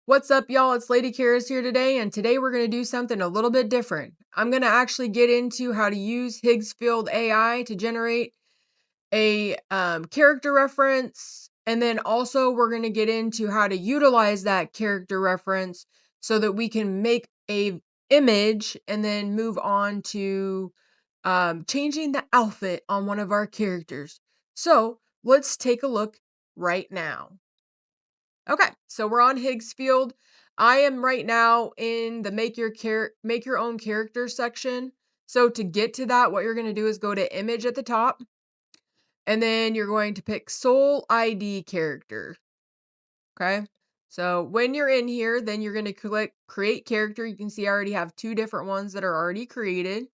What's up, y'all? It's Lady Kara's here today, and today we're going to do something a little bit different. I'm going to actually get into how to use Higgsfield AI to generate a character reference, and then also we're going to get into how to utilize that character reference so that we can make a image and then move on to changing the outfit on one of our characters. So let's take a look right now. Okay, so we're on Higgsfield. I am right now in the make your own character section. So to get to that, what you're going to do is go to image at the top, and then you're going to pick Soul ID character. Okay? So when you're in here, then you're going to click create character. You can see I already have two different ones that are already created.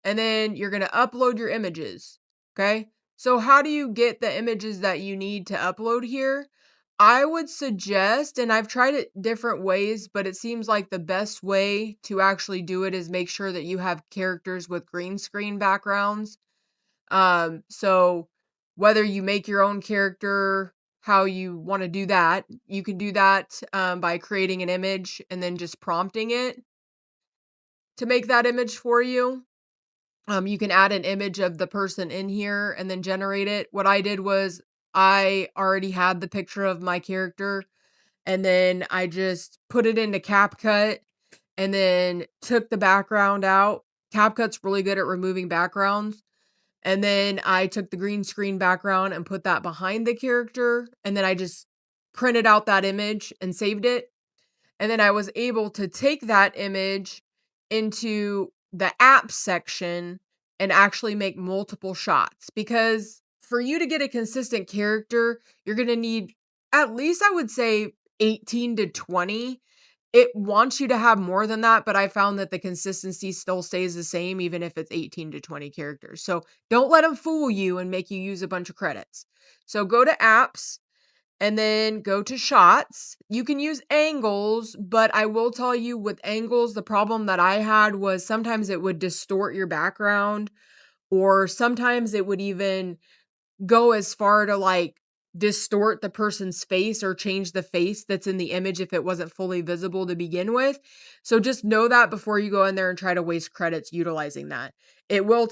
And then you're going to upload your images. Okay? So how do you get the images that you need to upload here? I would suggest, and I've tried it different ways, but it seems like the best way to actually do it is make sure that you have characters with green screen backgrounds. So whether you make your own character, how you want to do that, you can do that by creating an image and then just prompting it to make that image for you. You can add an image of the person in here and then generate it. What I did was I already had the picture of my character, and then I just put it into CapCut and then took the background out. CapCut's really good at removing backgrounds. And then I took the green screen background and put that behind the character. And then I just printed out that image and saved it. And then I was able to take that image into the app section and actually make multiple shots, because for you to get a consistent character, you're going to need at least, I would say, 18 to 20. It wants you to have more than that, but I found that the consistency still stays the same even if it's 18 to 20 characters. So don't let them fool you and make you use a bunch of credits. So go to apps and then go to shots. You can use angles, but I will tell you, with angles, the problem that I had was sometimes it would distort your background, or sometimes it would even go as far to like distort the person's face or change the face that's in the image if it wasn't fully visible to begin with. So just know that before you go in there and try to waste credits utilizing that. It will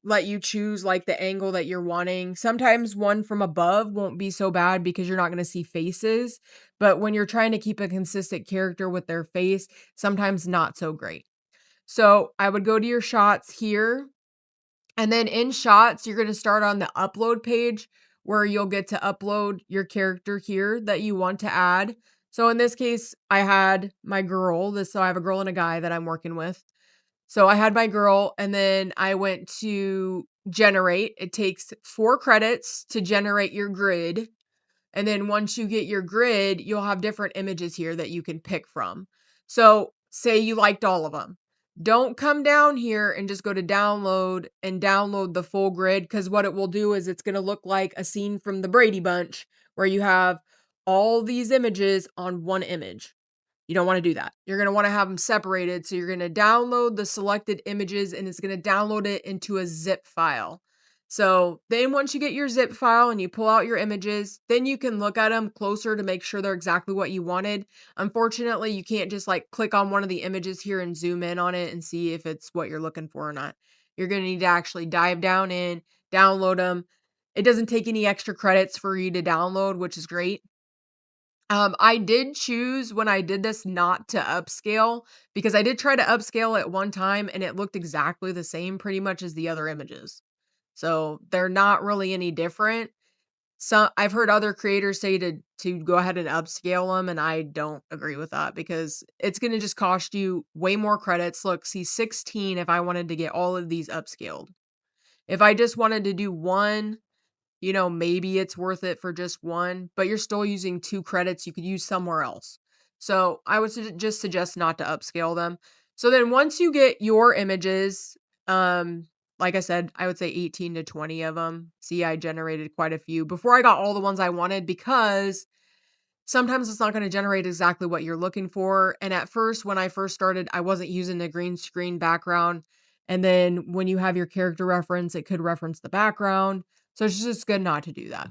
let you choose like the angle that you're wanting. Sometimes one from above won't be so bad because you're not going to see faces, but when you're trying to keep a consistent character with their face, sometimes not so great. So I would go to your shots here, and then in shots, you're going to start on the upload page where you'll get to upload your character here that you want to add. So in this case, I had my girl. So I have a girl and a guy that I'm working with. So I had my girl, and then I went to generate. It takes 4 credits to generate your grid. And then once you get your grid, you'll have different images here that you can pick from. So say you liked all of them. Don't come down here and just go to download and download the full grid, because what it will do is it's going to look like a scene from the Brady Bunch where you have all these images on one image. You don't want to do that. You're going to want to have them separated. So you're going to download the selected images and it's going to download it into a zip file. So then once you get your zip file and you pull out your images, then you can look at them closer to make sure they're exactly what you wanted. Unfortunately, you can't just like click on one of the images here and zoom in on it and see if it's what you're looking for or not. You're going to need to actually dive down in, download them. It doesn't take any extra credits for you to download, which is great. I did choose when I did this not to upscale, because I did try to upscale at one time and it looked exactly the same pretty much as the other images. So they're not really any different. So I've heard other creators say to go ahead and upscale them, and I don't agree with that because it's going to just cost you way more credits. Look, see 16 if I wanted to get all of these upscaled. If I just wanted to do one, maybe it's worth it for just one, but you're still using 2 credits you could use somewhere else. So I would just suggest not to upscale them. So then once you get your images, like I said, I would say 18 to 20 of them. See, I generated quite a few before I got all the ones I wanted, because sometimes it's not going to generate exactly what you're looking for. And at first, when I first started, I wasn't using the green screen background. And then when you have your character reference, it could reference the background. So it's just good not to do that.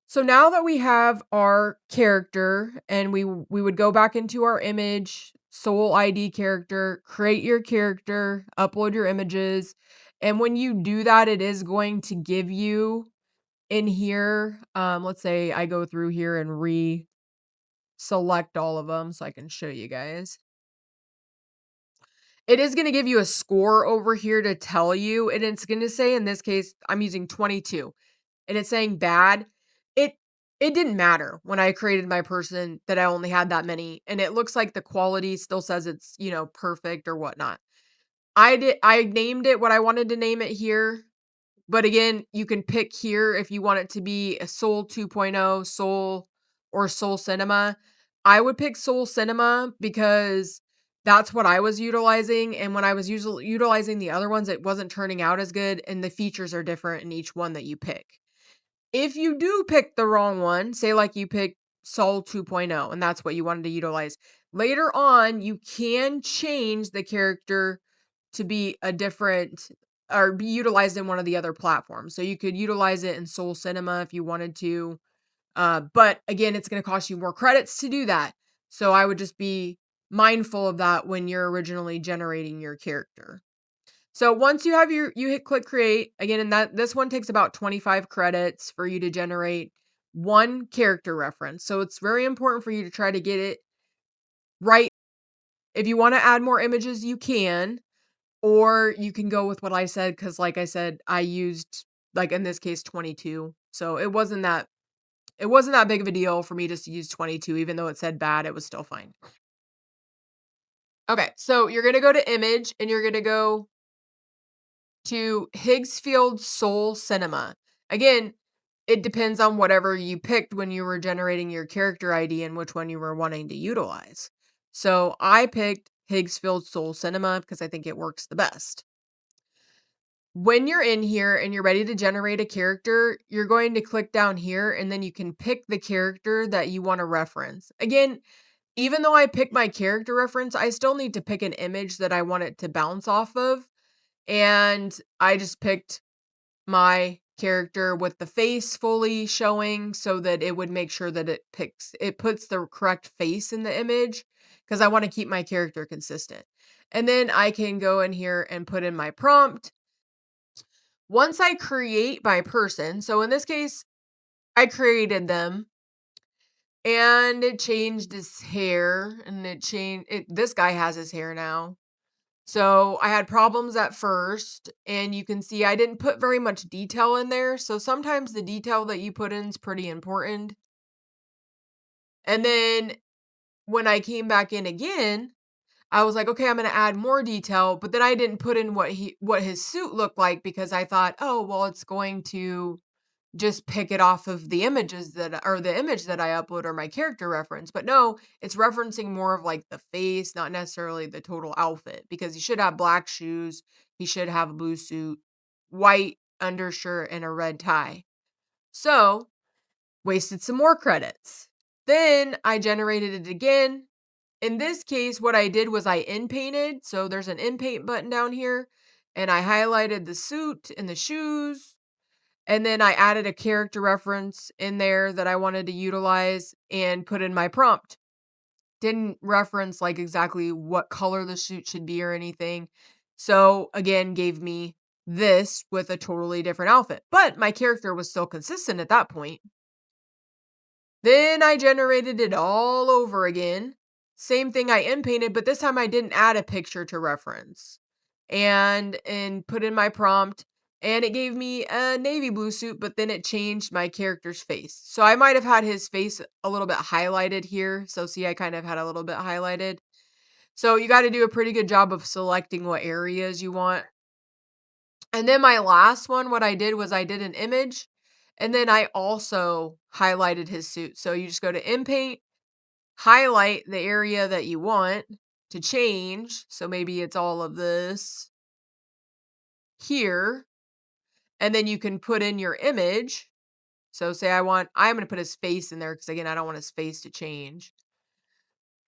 So now that we have our character and we would go back into our image, soul ID character, create your character, upload your images. And when you do that, it is going to give you in here, let's say I go through here and select all of them so I can show you guys. It is gonna give you a score over here to tell you, and it's gonna say, in this case, I'm using 22, and it's saying bad. It it didn't matter when I created my person that I only had that many, and it looks like the quality still says it's, perfect or whatnot. I named it what I wanted to name it here. But again, you can pick here if you want it to be a Soul 2.0, Soul, or Soul Cinema. I would pick Soul Cinema because that's what I was utilizing. And when I was utilizing the other ones, it wasn't turning out as good. And the features are different in each one that you pick. If you do pick the wrong one, say like you pick Soul 2.0 and that's what you wanted to utilize, later on, you can change the character to be a different or be utilized in one of the other platforms. So you could utilize it in Soul Cinema if you wanted to. But again, it's going to cost you more credits to do that. So I would just be mindful of that when you're originally generating your character. So once you have you hit click create again, and that this one takes about 25 credits for you to generate one character reference. So it's very important for you to try to get it right. If you want to add more images, you can, or you can go with what I said because, like I said, I used like in this case 22. So it wasn't that big of a deal for me just to use 22, even though it said bad, it was still fine. Okay, so you're gonna go to image and you're gonna go to Higgsfield Soul Cinema. Again, it depends on whatever you picked when you were generating your character ID and which one you were wanting to utilize. So I picked Higgsfield Soul Cinema because I think it works the best. When you're in here and you're ready to generate a character, you're going to click down here and then you can pick the character that you want to reference. Again, even though I pick my character reference, I still need to pick an image that I want it to bounce off of. And I just picked my character with the face fully showing so that it would make sure that it puts the correct face in the image because I want to keep my character consistent. And then I can go in here and put in my prompt. Once I create my person, so in this case, I created them and it changed his hair and this guy has his hair now. So I had problems at first, and you can see I didn't put very much detail in there. So sometimes the detail that you put in is pretty important. And then when I came back in again, I was like, okay, I'm going to add more detail, but then I didn't put in what his suit looked like because I thought, oh, well, it's going to just pick it off of the images or the image that I upload or my character reference. But no, it's referencing more of like the face, not necessarily the total outfit because he should have black shoes. He should have a blue suit, white undershirt, and a red tie. So wasted some more credits. Then I generated it again. In this case, what I did was I in-painted. So there's an in-paint button down here and I highlighted the suit and the shoes. And then I added a character reference in there that I wanted to utilize and put in my prompt. Didn't reference like exactly what color the suit should be or anything. So again, gave me this with a totally different outfit. But my character was still consistent at that point. Then I generated it all over again. Same thing I inpainted, but this time I didn't add a picture to reference. And put in my prompt and it gave me a navy blue suit, but then it changed my character's face. So I might have had his face a little bit highlighted here. So see, I kind of had a little bit highlighted. So you got to do a pretty good job of selecting what areas you want. And then my last one, what I did was I did an image and then I also highlighted his suit. So you just go to inpaint, highlight the area that you want to change. So maybe it's all of this here. And then you can put in your image. So say I'm going to put his face in there because again, I don't want his face to change.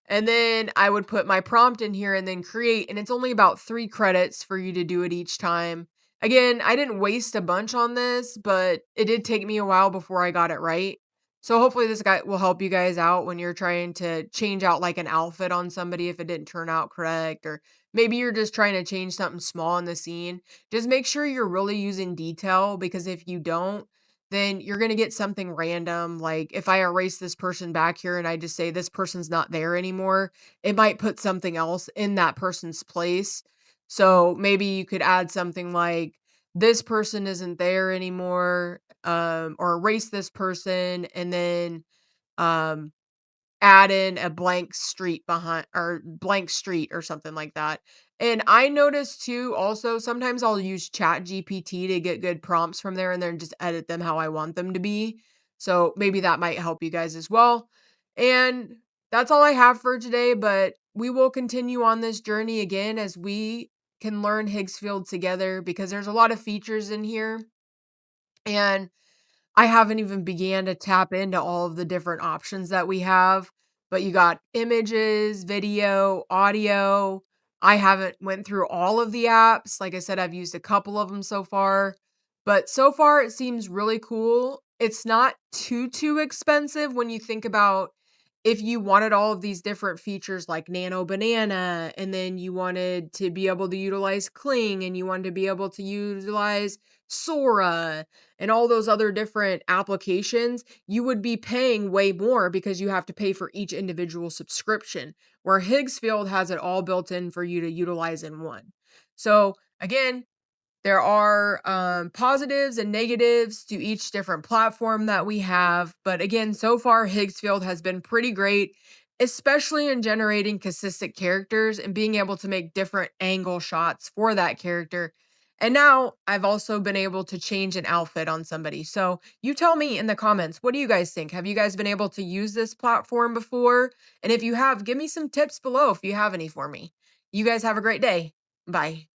And then I would put my prompt in here and then create. And it's only about 3 credits for you to do it each time. Again, I didn't waste a bunch on this, but it did take me a while before I got it right. So hopefully this guy will help you guys out when you're trying to change out like an outfit on somebody if it didn't turn out correct, or maybe you're just trying to change something small in the scene. Just make sure you're really using detail, because if you don't, then you're going to get something random. Like if I erase this person back here and I just say this person's not there anymore, it might put something else in that person's place. So maybe you could add something like this person isn't there anymore, or erase this person, and then um add in a blank street behind, or blank street or something like that. And I noticed too, also sometimes I'll use Chat GPT to get good prompts from there and then just edit them how I want them to be. So maybe that might help you guys as well. And that's all I have for today, but we will continue on this journey again as we can learn Higgsfield together, because there's a lot of features in here, and I haven't even began to tap into all of the different options that we have, but you got images, video, audio. I haven't went through all of the apps. Like I said, I've used a couple of them so far, but so far it seems really cool. It's not too expensive when you think about if you wanted all of these different features like Nano Banana, and then you wanted to be able to utilize Cling, and you wanted to be able to utilize Sora and all those other different applications, you would be paying way more because you have to pay for each individual subscription, where Higgsfield has it all built in for you to utilize in one. So, again, there are positives and negatives to each different platform that we have. But again, so far, Higgsfield has been pretty great, especially in generating consistent characters and being able to make different angle shots for that character. And now I've also been able to change an outfit on somebody. So you tell me in the comments, what do you guys think? Have you guys been able to use this platform before? And if you have, give me some tips below if you have any for me. You guys have a great day. Bye.